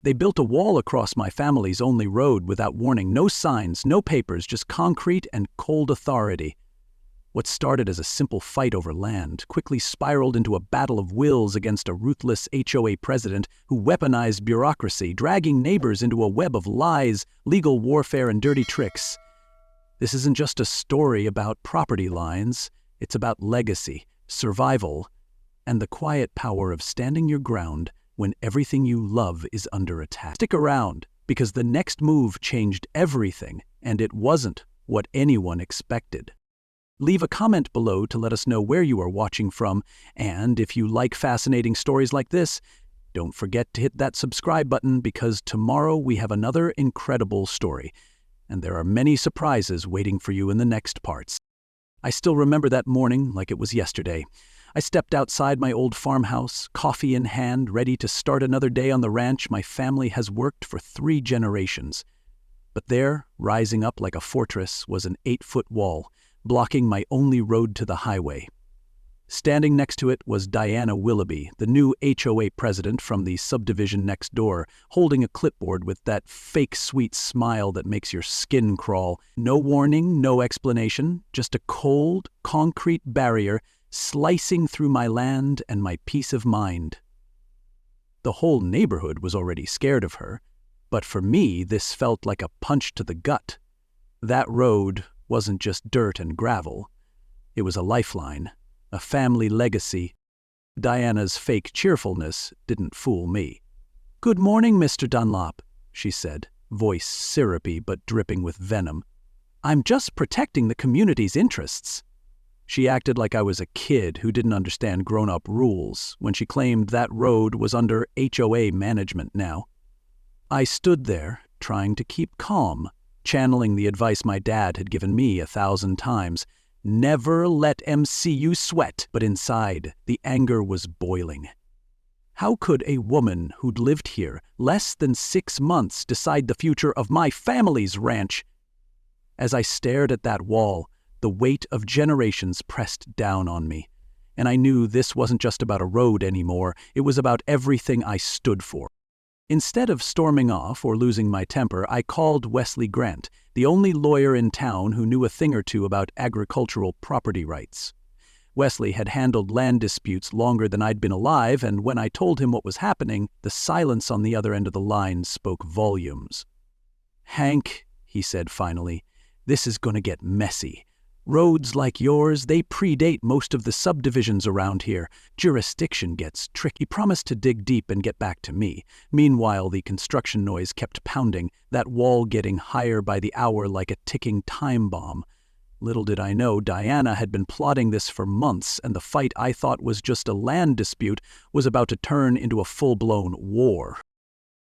They built a wall across my family's only road without warning, no signs, no papers, just concrete and cold authority. What started as a simple fight over land quickly spiraled into a battle of wills against a ruthless HOA president who weaponized bureaucracy, dragging neighbors into a web of lies, legal warfare, and dirty tricks. This isn't just a story about property lines, it's about legacy, survival, and the quiet power of standing your ground when everything you love is under attack. Stick around, because the next move changed everything, and it wasn't what anyone expected. Leave a comment below to let us know where you are watching from, and if you like fascinating stories like this, don't forget to hit that subscribe button because tomorrow we have another incredible story, and there are many surprises waiting for you in the next parts. I still remember that morning like it was yesterday. I stepped outside my old farmhouse, coffee in hand, ready to start another day on the ranch my family has worked for 3 generations. But there, rising up like a fortress, was an 8-foot wall, blocking my only road to the highway. Standing next to it was Diana Willoughby, the new HOA president from the subdivision next door, holding a clipboard with that fake sweet smile that makes your skin crawl. No warning, no explanation, just a cold, concrete barrier slicing through my land and my peace of mind. The whole neighborhood was already scared of her, but for me this felt like a punch to the gut. That road wasn't just dirt and gravel. It was a lifeline, a family legacy. Diana's fake cheerfulness didn't fool me. "Good morning, Mr. Dunlop," she said, voice syrupy but dripping with venom. "I'm just protecting the community's interests." She acted like I was a kid who didn't understand grown-up rules when she claimed that road was under HOA management now. I stood there, trying to keep calm, channeling the advice my dad had given me 1,000 times. Never let MCU sweat, but inside, the anger was boiling. How could a woman who'd lived here less than 6 months decide the future of my family's ranch? As I stared at that wall, the weight of generations pressed down on me, and I knew this wasn't just about a road anymore, it was about everything I stood for. Instead of storming off or losing my temper, I called Wesley Grant, the only lawyer in town who knew a thing or two about agricultural property rights. Wesley had handled land disputes longer than I'd been alive, and when I told him what was happening, the silence on the other end of the line spoke volumes. "Hank," he said finally, "this is going to get messy. Roads like yours, they predate most of the subdivisions around here. Jurisdiction gets tricky." He promised to dig deep and get back to me. Meanwhile, the construction noise kept pounding, that wall getting higher by the hour like a ticking time bomb. Little did I know, Diana had been plotting this for months, and the fight I thought was just a land dispute was about to turn into a full-blown war.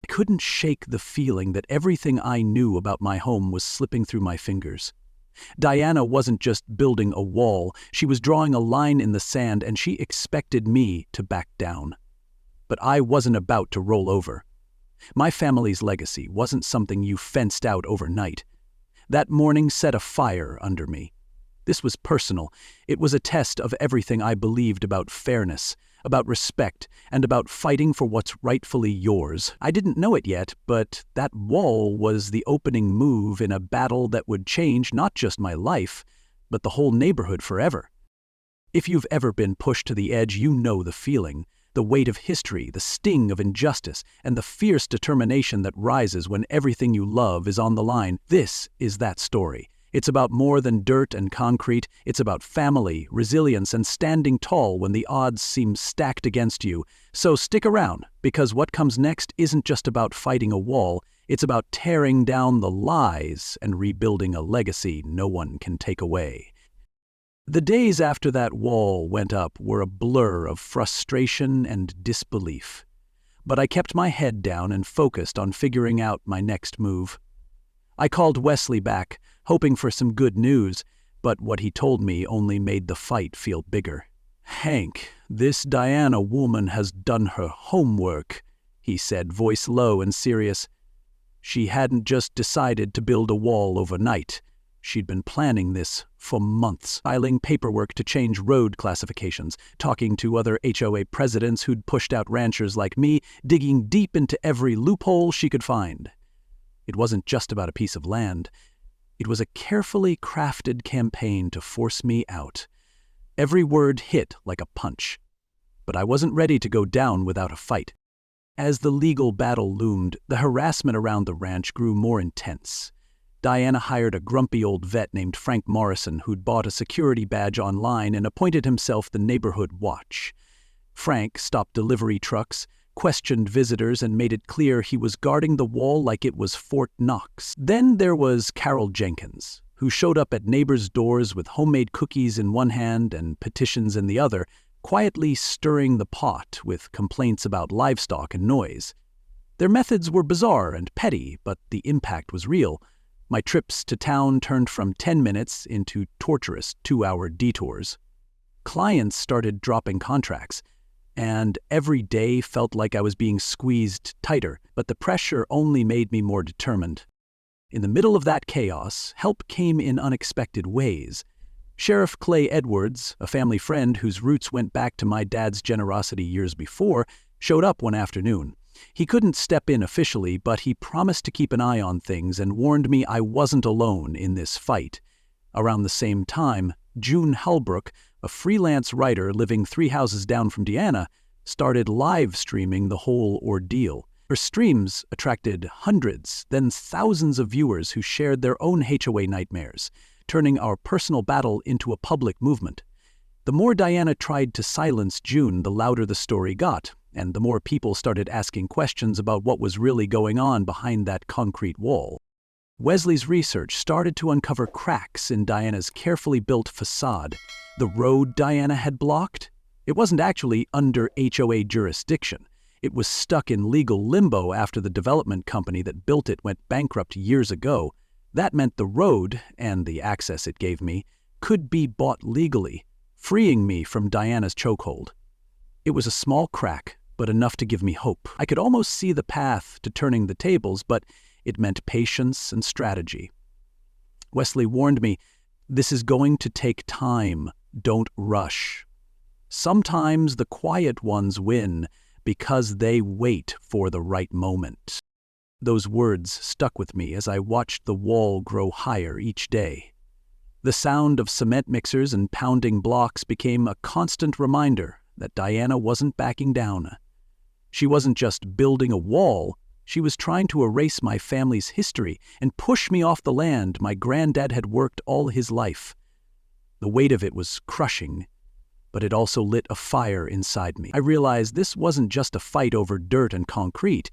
I couldn't shake the feeling that everything I knew about my home was slipping through my fingers. Diana wasn't just building a wall, she was drawing a line in the sand, and she expected me to back down. But I wasn't about to roll over. My family's legacy wasn't something you fenced out overnight. That morning set a fire under me. This was personal. It was a test of everything I believed about fairness, about respect, and about fighting for what's rightfully yours. I didn't know it yet, but that wall was the opening move in a battle that would change not just my life, but the whole neighborhood forever. If you've ever been pushed to the edge, you know the feeling, the weight of history, the sting of injustice, and the fierce determination that rises when everything you love is on the line. This is that story. It's about more than dirt and concrete. It's about family, resilience, and standing tall when the odds seem stacked against you. So stick around, because what comes next isn't just about fighting a wall. It's about tearing down the lies and rebuilding a legacy no one can take away. The days after that wall went up were a blur of frustration and disbelief. But I kept my head down and focused on figuring out my next move. I called Wesley back, hoping for some good news, but what he told me only made the fight feel bigger. "Hank, this Diana woman has done her homework," he said, voice low and serious. "She hadn't just decided to build a wall overnight. She'd been planning this for months, filing paperwork to change road classifications, talking to other HOA presidents who'd pushed out ranchers like me, digging deep into every loophole she could find. It wasn't just about a piece of land. It was a carefully crafted campaign to force me out. Every word hit like a punch. But I wasn't ready to go down without a fight. As the legal battle loomed, the harassment around the ranch grew more intense. Diana hired a grumpy old vet named Frank Morrison who'd bought a security badge online and appointed himself the neighborhood watch. Frank stopped delivery trucks, questioned visitors, and made it clear he was guarding the wall like it was Fort Knox. Then there was Carol Jenkins, who showed up at neighbors' doors with homemade cookies in one hand and petitions in the other, quietly stirring the pot with complaints about livestock and noise. Their methods were bizarre and petty, but the impact was real. My trips to town turned from 10 minutes into torturous 2-hour detours. Clients started dropping contracts, and every day felt like I was being squeezed tighter, but the pressure only made me more determined. In the middle of that chaos, help came in unexpected ways. Sheriff Clay Edwards, a family friend whose roots went back to my dad's generosity years before, showed up one afternoon. He couldn't step in officially, but he promised to keep an eye on things and warned me I wasn't alone in this fight. Around the same time, June Halbrook, a freelance writer living 3 houses down from Deanna, started live streaming the whole ordeal. Her streams attracted hundreds, then thousands of viewers who shared their own HOA nightmares, turning our personal battle into a public movement. The more Diana tried to silence June, the louder the story got, and the more people started asking questions about what was really going on behind that concrete wall. Wesley's research started to uncover cracks in Diana's carefully built facade. The road Diana had blocked? It wasn't actually under HOA jurisdiction. It was stuck in legal limbo after the development company that built it went bankrupt years ago. That meant the road, and the access it gave me, could be bought legally, freeing me from Diana's chokehold. It was a small crack, but enough to give me hope. I could almost see the path to turning the tables, but it meant patience and strategy. Wesley warned me, "This is going to take time. Don't rush." Sometimes the quiet ones win because they wait for the right moment. Those words stuck with me as I watched the wall grow higher each day. The sound of cement mixers and pounding blocks became a constant reminder that Diana wasn't backing down. She wasn't just building a wall, she was trying to erase my family's history and push me off the land my granddad had worked all his life. The weight of it was crushing, but it also lit a fire inside me. I realized this wasn't just a fight over dirt and concrete.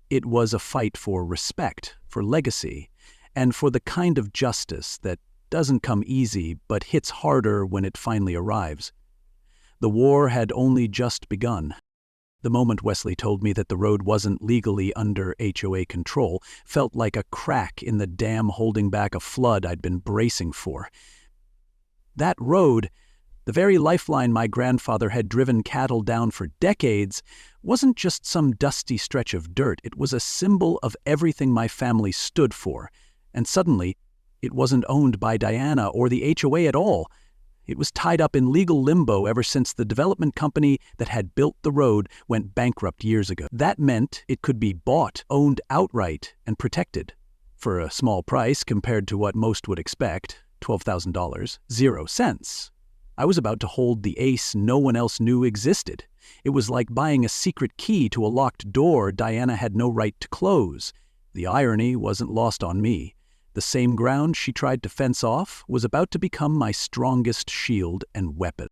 It was a fight for respect, for legacy, and for the kind of justice that doesn't come easy but hits harder when it finally arrives. The war had only just begun. The moment Wesley told me that the road wasn't legally under HOA control felt like a crack in the dam holding back a flood I'd been bracing for. That road, the very lifeline my grandfather had driven cattle down for decades, wasn't just some dusty stretch of dirt. It was a symbol of everything my family stood for. And suddenly, it wasn't owned by Diana or the HOA at all. It was tied up in legal limbo ever since the development company that had built the road went bankrupt years ago. That meant it could be bought, owned outright, and protected. For a small price compared to what most would expect, $12,000, 0 cents. I was about to hold the ace no one else knew existed. It was like buying a secret key to a locked door Diana had no right to close. The irony wasn't lost on me. The same ground she tried to fence off was about to become my strongest shield and weapon.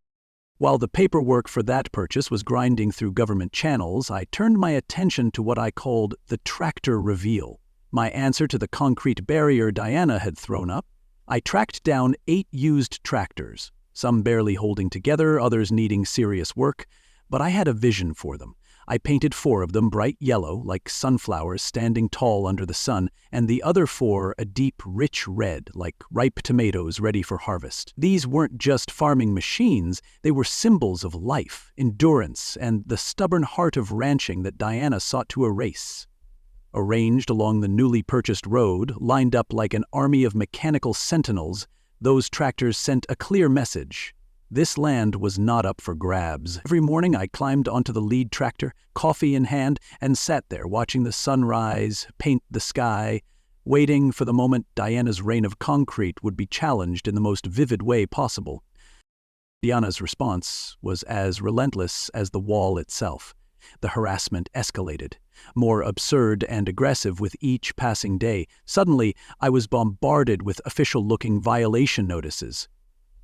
While the paperwork for that purchase was grinding through government channels, I turned my attention to what I called the tractor reveal. My answer to the concrete barrier Diana had thrown up. I tracked down 8 used tractors, some barely holding together, others needing serious work, but I had a vision for them. I painted 4 of them bright yellow, like sunflowers standing tall under the sun, and the other 4 a deep, rich red, like ripe tomatoes ready for harvest. These weren't just farming machines, they were symbols of life, endurance, and the stubborn heart of ranching that Diana sought to erase. Arranged along the newly purchased road, lined up like an army of mechanical sentinels, those tractors sent a clear message. This land was not up for grabs. Every morning I climbed onto the lead tractor, coffee in hand, and sat there watching the sun rise, paint the sky, waiting for the moment Diana's reign of concrete would be challenged in the most vivid way possible. Diana's response was as relentless as the wall itself. The harassment escalated, more absurd and aggressive with each passing day. Suddenly, I was bombarded with official-looking violation notices.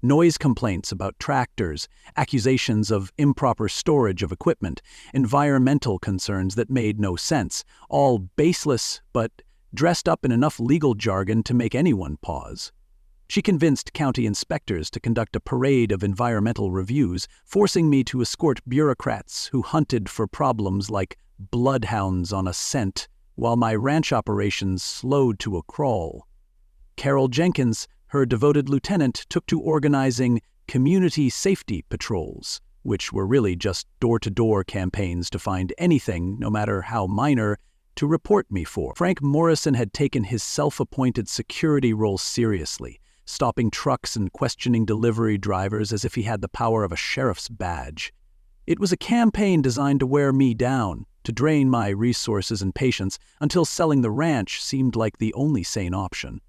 Noise complaints about tractors, accusations of improper storage of equipment, environmental concerns that made no sense, all baseless but dressed up in enough legal jargon to make anyone pause. She convinced county inspectors to conduct a parade of environmental reviews, forcing me to escort bureaucrats who hunted for problems like bloodhounds on a scent, while my ranch operations slowed to a crawl. Carol Jenkins, her devoted lieutenant, took to organizing community safety patrols, which were really just door-to-door campaigns to find anything, no matter how minor, to report me for. Frank Morrison had taken his self-appointed security role seriously, stopping trucks and questioning delivery drivers as if he had the power of a sheriff's badge. It was a campaign designed to wear me down, to drain my resources and patience, until selling the ranch seemed like the only sane option.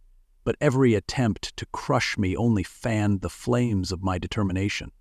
But every attempt to crush me only fanned the flames of my determination.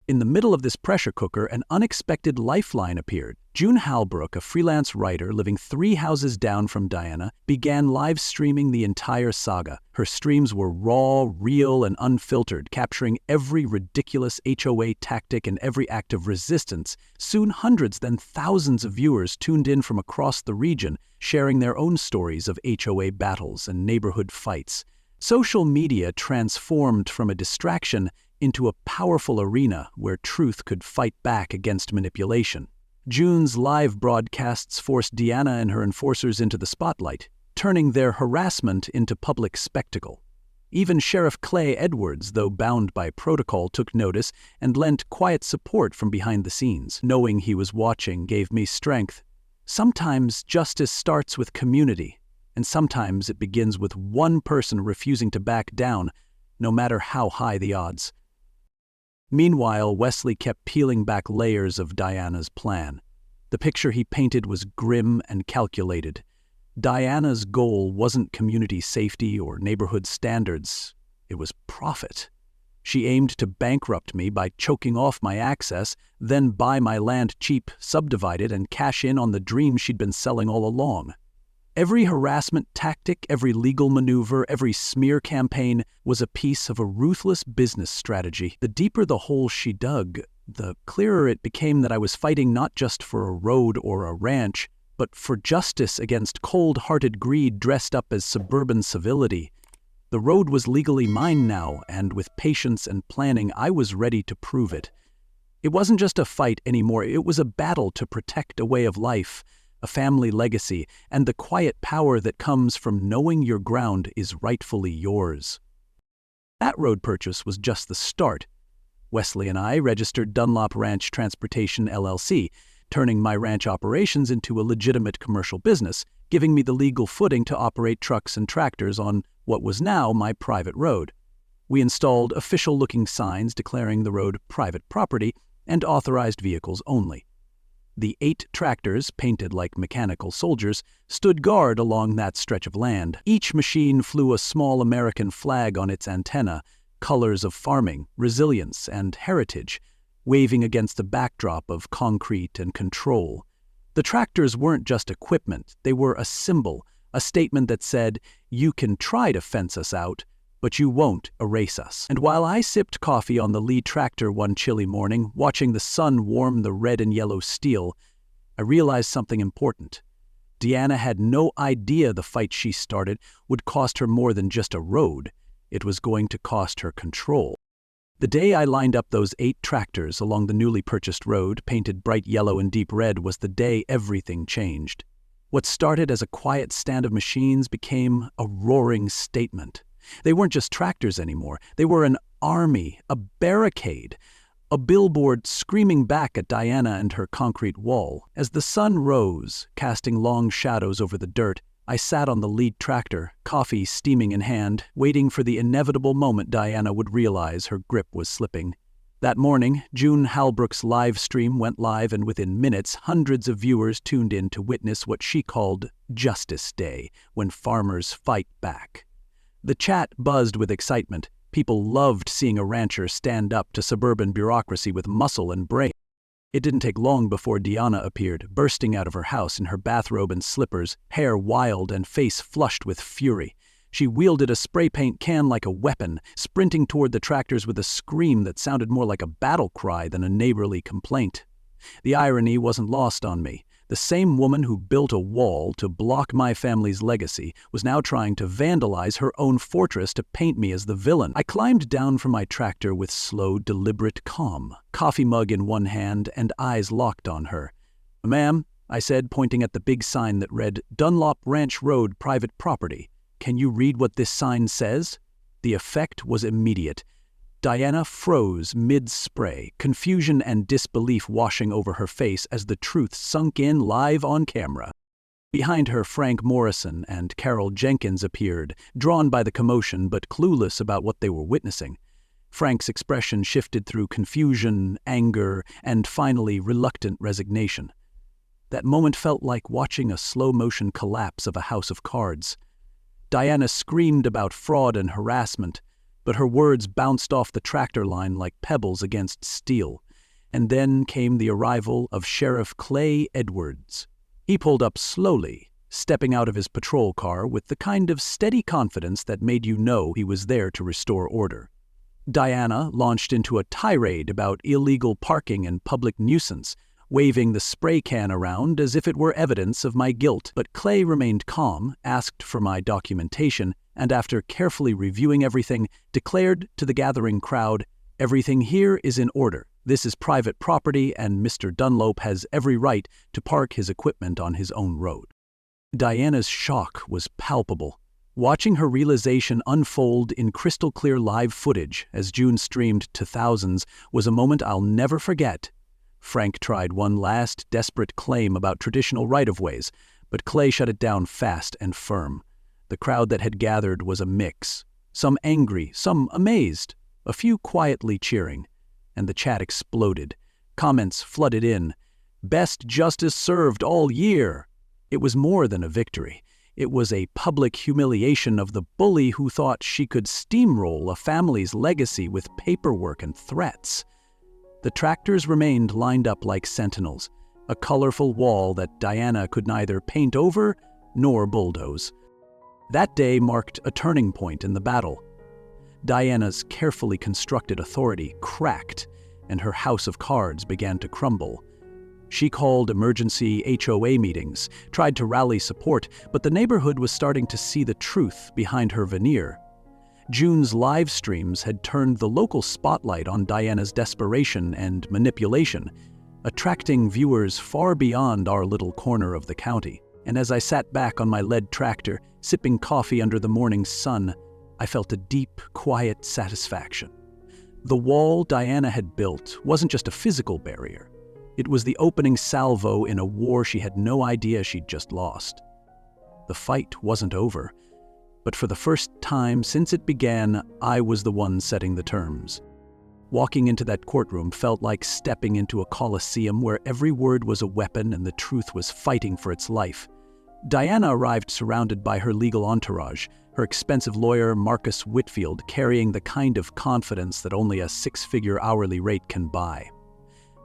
In the middle of this pressure cooker, an unexpected lifeline appeared. June Halbrook, a freelance writer living 3 houses down from Diana, began live streaming the entire saga. Her streams were raw, real, and unfiltered, capturing every ridiculous HOA tactic and every act of resistance. Soon hundreds, then thousands of viewers tuned in from across the region, sharing their own stories of HOA battles and neighborhood fights. Social media transformed from a distraction into a powerful arena where truth could fight back against manipulation. June's live broadcasts forced Diana and her enforcers into the spotlight, turning their harassment into public spectacle. Even Sheriff Clay Edwards, though bound by protocol, took notice and lent quiet support from behind the scenes. Knowing he was watching gave me strength. Sometimes justice starts with community, and sometimes it begins with one person refusing to back down, no matter how high the odds. Meanwhile, Wesley kept peeling back layers of Diana's plan. The picture he painted was grim and calculated. Diana's goal wasn't community safety or neighborhood standards. It was profit. She aimed to bankrupt me by choking off my access, then buy my land cheap, subdivide it, and cash in on the dream she'd been selling all along. Every harassment tactic, every legal maneuver, every smear campaign was a piece of a ruthless business strategy. The deeper the hole she dug, the clearer it became that I was fighting not just for a road or a ranch, but for justice against cold-hearted greed dressed up as suburban civility. The road was legally mine now, and with patience and planning, I was ready to prove it. It wasn't just a fight anymore, it was a battle to protect a way of life, a family legacy, and the quiet power that comes from knowing your ground is rightfully yours. That road purchase was just the start. Wesley and I registered Dunlop Ranch Transportation LLC, turning my ranch operations into a legitimate commercial business, giving me the legal footing to operate trucks and tractors on what was now my private road. We installed official-looking signs declaring the road private property and authorized vehicles only. The 8 tractors, painted like mechanical soldiers, stood guard along that stretch of land. Each machine flew a small American flag on its antenna, colors of farming, resilience, and heritage, waving against the backdrop of concrete and control. The tractors weren't just equipment, they were a symbol, a statement that said, "You can try to fence us out, but you won't erase us." And while I sipped coffee on the lead tractor one chilly morning, watching the sun warm the red and yellow steel, I realized something important. Diana had no idea the fight she started would cost her more than just a road. It was going to cost her control. The day I lined up those 8 tractors along the newly purchased road, painted bright yellow and deep red, was the day everything changed. What started as a quiet stand of machines became a roaring statement. They weren't just tractors anymore. They were an army, a barricade, a billboard screaming back at Diana and her concrete wall. As the sun rose, casting long shadows over the dirt, I sat on the lead tractor, coffee steaming in hand, waiting for the inevitable moment Diana would realize her grip was slipping. That morning, June Halbrook's live stream went live, and within minutes, hundreds of viewers tuned in to witness what she called Justice Day, when farmers fight back. The chat buzzed with excitement. People loved seeing a rancher stand up to suburban bureaucracy with muscle and brain. It didn't take long before Diana appeared, bursting out of her house in her bathrobe and slippers, hair wild and face flushed with fury. She wielded a spray paint can like a weapon, sprinting toward the tractors with a scream that sounded more like a battle cry than a neighborly complaint. The irony wasn't lost on me. The same woman who built a wall to block my family's legacy was now trying to vandalize her own fortress to paint me as the villain. I climbed down from my tractor with slow, deliberate calm, coffee mug in one hand and eyes locked on her. "Ma'am," I said, pointing at the big sign that read, "Dunlop Ranch Road Private Property. Can you read what this sign says?" The effect was immediate. Diana froze mid-spray, confusion and disbelief washing over her face as the truth sunk in live on camera. Behind her, Frank Morrison and Carol Jenkins appeared, drawn by the commotion but clueless about what they were witnessing. Frank's expression shifted through confusion, anger, and finally reluctant resignation. That moment felt like watching a slow-motion collapse of a house of cards. Diana screamed about fraud and harassment, but her words bounced off the tractor line like pebbles against steel. And then came the arrival of Sheriff Clay Edwards. He pulled up slowly, stepping out of his patrol car with the kind of steady confidence that made you know he was there to restore order. Diana launched into a tirade about illegal parking and public nuisance, waving the spray can around as if it were evidence of my guilt. But Clay remained calm, asked for my documentation, and after carefully reviewing everything, declared to the gathering crowd, "Everything here is in order. This is private property, and Mr. Dunlop has every right to park his equipment on his own road." Diana's shock was palpable. Watching her realization unfold in crystal-clear live footage as June streamed to thousands was a moment I'll never forget. Frank tried one last, desperate claim about traditional right-of-ways, but Clay shut it down fast and firm. The crowd that had gathered was a mix, some angry, some amazed, a few quietly cheering, and the chat exploded. Comments flooded in. "Best justice served all year." It was more than a victory. It was a public humiliation of the bully who thought she could steamroll a family's legacy with paperwork and threats. The tractors remained lined up like sentinels, a colorful wall that Diana could neither paint over nor bulldoze. That day marked a turning point in the battle. Diana's carefully constructed authority cracked, and her house of cards began to crumble. She called emergency HOA meetings, tried to rally support, but the neighborhood was starting to see the truth behind her veneer. June's live streams had turned the local spotlight on Diana's desperation and manipulation, attracting viewers far beyond our little corner of the county. And as I sat back on my lead tractor, sipping coffee under the morning sun, I felt a deep, quiet satisfaction. The wall Diana had built wasn't just a physical barrier. It was the opening salvo in a war she had no idea she'd just lost. The fight wasn't over, but for the first time since it began, I was the one setting the terms. Walking into that courtroom felt like stepping into a coliseum where every word was a weapon and the truth was fighting for its life. Diana arrived surrounded by her legal entourage, her expensive lawyer Marcus Whitfield carrying the kind of confidence that only a six-figure hourly rate can buy.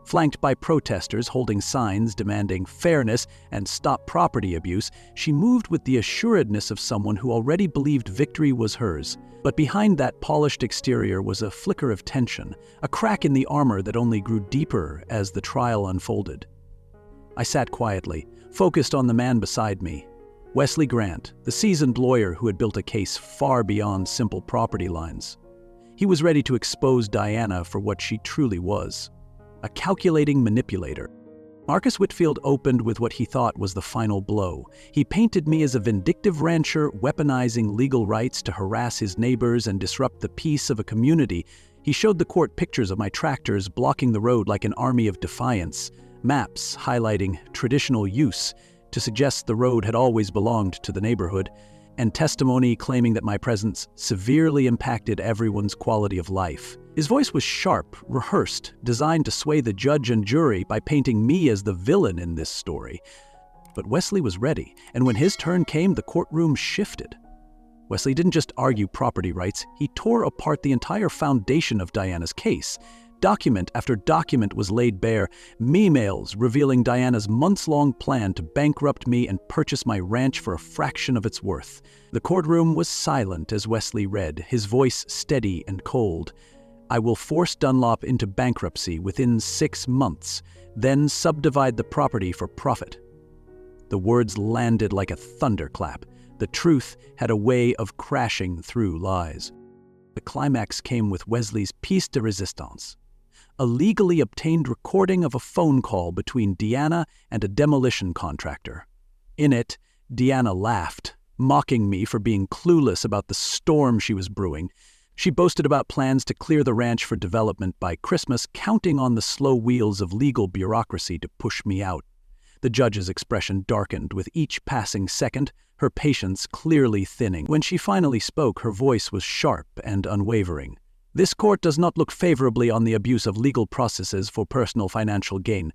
Flanked by protesters holding signs demanding fairness and stop property abuse, she moved with the assuredness of someone who already believed victory was hers. But behind that polished exterior was a flicker of tension, a crack in the armor that only grew deeper as the trial unfolded. I sat quietly, focused on the man beside me, Wesley Grant, the seasoned lawyer who had built a case far beyond simple property lines. He was ready to expose Diana for what she truly was, a calculating manipulator. Marcus Whitfield opened with what he thought was the final blow. He painted me as a vindictive rancher weaponizing legal rights to harass his neighbors and disrupt the peace of a community He showed the court pictures of my tractors blocking the road like an army of defiance, maps highlighting traditional use to suggest the road had always belonged to the neighborhood, and testimony claiming that my presence severely impacted everyone's quality of life. His voice was sharp, rehearsed, designed to sway the judge and jury by painting me as the villain in this story. But Wesley was ready, and when his turn came, the courtroom shifted. Wesley didn't just argue property rights, he tore apart the entire foundation of Diana's case. Document after document was laid bare, emails revealing Diana's months-long plan to bankrupt me and purchase my ranch for a fraction of its worth. The courtroom was silent as Wesley read, his voice steady and cold. I will force Dunlop into bankruptcy within 6 months, then subdivide the property for profit. The words landed like a thunderclap. The truth had a way of crashing through lies. The climax came with Wesley's piece de resistance, a legally obtained recording of a phone call between Diana and a demolition contractor. In it, Diana laughed, mocking me for being clueless about the storm she was brewing. She boasted about plans to clear the ranch for development by Christmas, counting on the slow wheels of legal bureaucracy to push me out. The judge's expression darkened with each passing second, her patience clearly thinning. When she finally spoke, her voice was sharp and unwavering. This court does not look favorably on the abuse of legal processes for personal financial gain.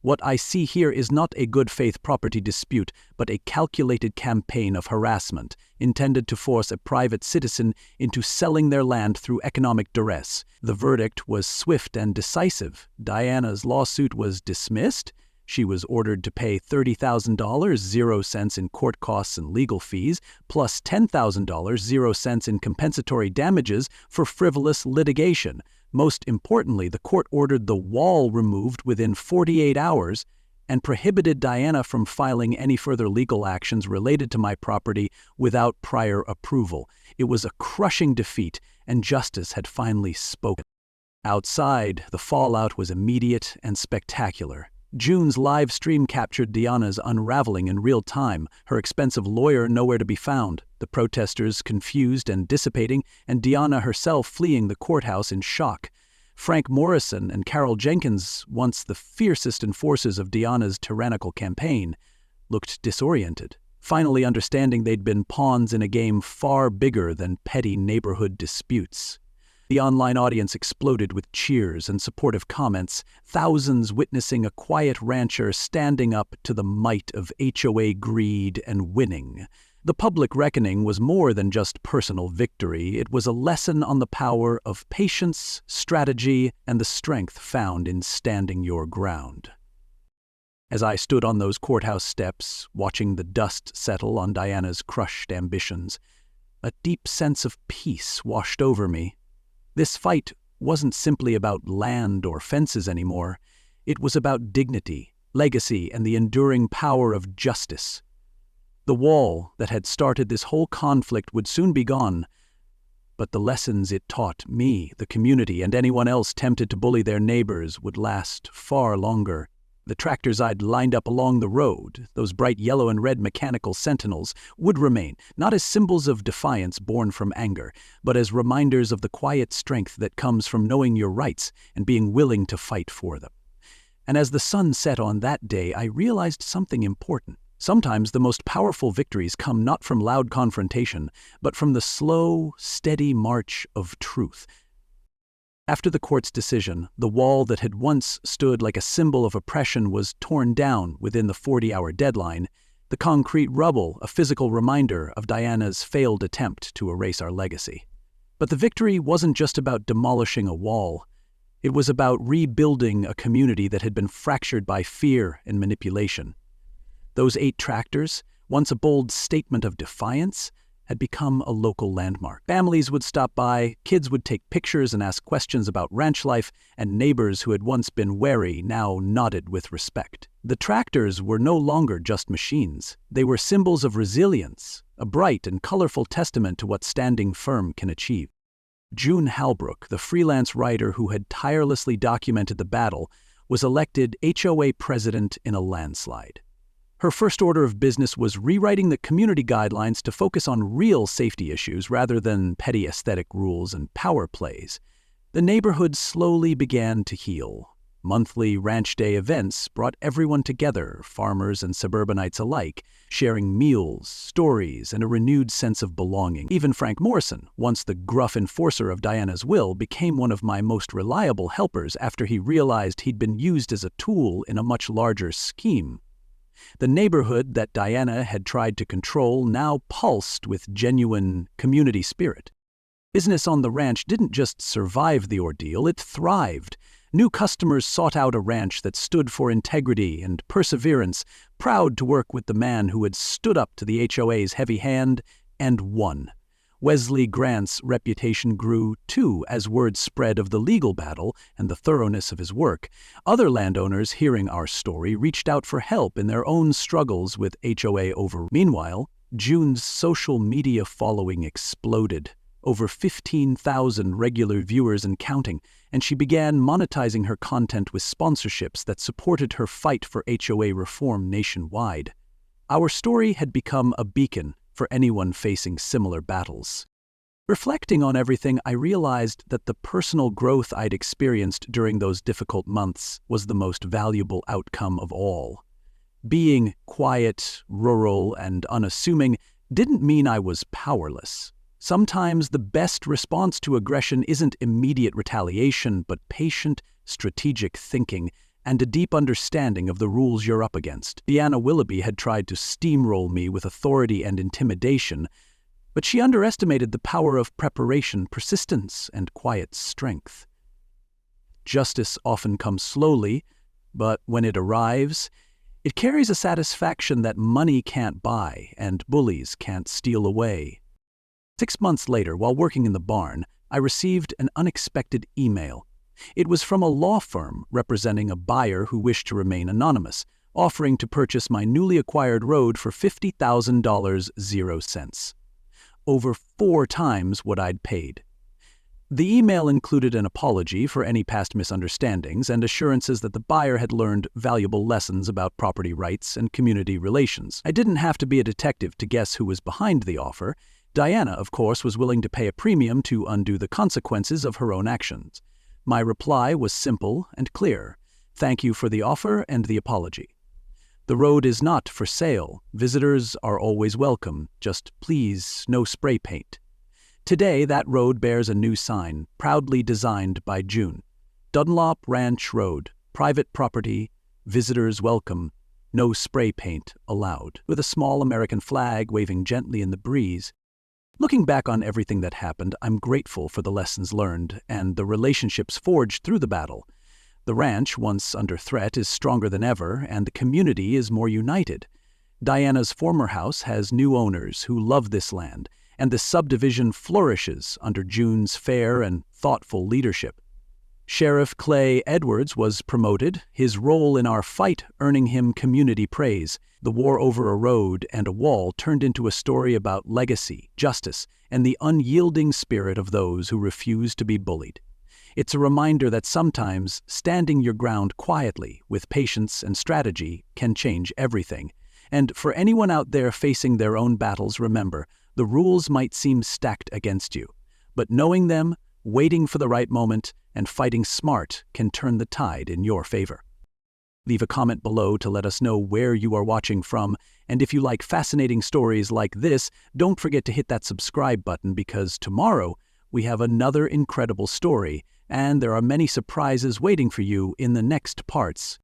What I see here is not a good-faith property dispute, but a calculated campaign of harassment intended to force a private citizen into selling their land through economic duress. The verdict was swift and decisive. Diana's lawsuit was dismissed. She was ordered to pay $30,000, 0 cents in court costs and legal fees, plus $10,000, 0 cents in compensatory damages for frivolous litigation. Most importantly, the court ordered the wall removed within 48 hours and prohibited Diana from filing any further legal actions related to my property without prior approval. It was a crushing defeat, and justice had finally spoken. Outside, the fallout was immediate and spectacular. June's live stream captured Diana's unraveling in real time, her expensive lawyer nowhere to be found, the protesters confused and dissipating, and Diana herself fleeing the courthouse in shock. Frank Morrison and Carol Jenkins, once the fiercest enforcers of Diana's tyrannical campaign, looked disoriented, finally understanding they'd been pawns in a game far bigger than petty neighborhood disputes. The online audience exploded with cheers and supportive comments, thousands witnessing a quiet rancher standing up to the might of HOA greed and winning. The public reckoning was more than just personal victory. It was a lesson on the power of patience, strategy, and the strength found in standing your ground. As I stood on those courthouse steps, watching the dust settle on Diana's crushed ambitions, a deep sense of peace washed over me. This fight wasn't simply about land or fences anymore. It was about dignity, legacy, and the enduring power of justice. The wall that had started this whole conflict would soon be gone, but the lessons it taught me, the community, and anyone else tempted to bully their neighbors would last far longer. The tractors I'd lined up along the road, those bright yellow and red mechanical sentinels, would remain, not as symbols of defiance born from anger, but as reminders of the quiet strength that comes from knowing your rights and being willing to fight for them. And as the sun set on that day, I realized something important. Sometimes the most powerful victories come not from loud confrontation, but from the slow, steady march of truth. After the court's decision, the wall that had once stood like a symbol of oppression was torn down within the 40-hour deadline, the concrete rubble a physical reminder of Diana's failed attempt to erase our legacy. But the victory wasn't just about demolishing a wall. It was about rebuilding a community that had been fractured by fear and manipulation. Those 8 tractors, once a bold statement of defiance, had become a local landmark. Families would stop by, kids would take pictures and ask questions about ranch life, and neighbors who had once been wary now nodded with respect. The tractors were no longer just machines. They were symbols of resilience, a bright and colorful testament to what standing firm can achieve. June Halbrook, the freelance writer who had tirelessly documented the battle, was elected HOA president in a landslide. Her first order of business was rewriting the community guidelines to focus on real safety issues rather than petty aesthetic rules and power plays. The neighborhood slowly began to heal. Monthly ranch day events brought everyone together, farmers and suburbanites alike, sharing meals, stories, and a renewed sense of belonging. Even Frank Morrison, once the gruff enforcer of Diana's will, became one of my most reliable helpers after he realized he'd been used as a tool in a much larger scheme. The neighborhood that Diana had tried to control now pulsed with genuine community spirit. Business on the ranch didn't just survive the ordeal, it thrived. New customers sought out a ranch that stood for integrity and perseverance, proud to work with the man who had stood up to the HOA's heavy hand and won. Wesley Grant's reputation grew, too, as word spread of the legal battle and the thoroughness of his work. Other landowners, hearing our story, reached out for help in their own struggles with HOA over. Meanwhile, June's social media following exploded. Over 15,000 regular viewers and counting, and she began monetizing her content with sponsorships that supported her fight for HOA reform nationwide. Our story had become a beacon for anyone facing similar battles. Reflecting on everything, I realized that the personal growth I'd experienced during those difficult months was the most valuable outcome of all. Being quiet, rural, and unassuming didn't mean I was powerless. Sometimes the best response to aggression isn't immediate retaliation, but patient, strategic thinking and a deep understanding of the rules you're up against. Deanna Willoughby had tried to steamroll me with authority and intimidation, but she underestimated the power of preparation, persistence, and quiet strength. Justice often comes slowly, but when it arrives, it carries a satisfaction that money can't buy and bullies can't steal away. 6 months later, while working in the barn, I received an unexpected email. It was from a law firm representing a buyer who wished to remain anonymous, offering to purchase my newly acquired road for $50,000, 0 cents. Over 4 times what I'd paid. The email included an apology for any past misunderstandings and assurances that the buyer had learned valuable lessons about property rights and community relations. I didn't have to be a detective to guess who was behind the offer. Diana, of course, was willing to pay a premium to undo the consequences of her own actions. My reply was simple and clear. Thank you for the offer and the apology. The road is not for sale. Visitors are always welcome. Just please, no spray paint. Today, that road bears a new sign, proudly designed by June. Dunlop Ranch Road, private property, visitors welcome, no spray paint allowed. With a small American flag waving gently in the breeze. Looking back on everything that happened, I'm grateful for the lessons learned and the relationships forged through the battle. The ranch, once under threat, is stronger than ever, and the community is more united. Diana's former house has new owners who love this land, and the subdivision flourishes under June's fair and thoughtful leadership. Sheriff Clay Edwards was promoted, his role in our fight earning him community praise. The war over a road and a wall turned into a story about legacy, justice, and the unyielding spirit of those who refuse to be bullied. It's a reminder that sometimes standing your ground quietly, with patience and strategy, can change everything. And for anyone out there facing their own battles, remember, the rules might seem stacked against you, but knowing them, waiting for the right moment, and fighting smart can turn the tide in your favor. Leave a comment below to let us know where you are watching from, and if you like fascinating stories like this, don't forget to hit that subscribe button because tomorrow we have another incredible story, and there are many surprises waiting for you in the next parts.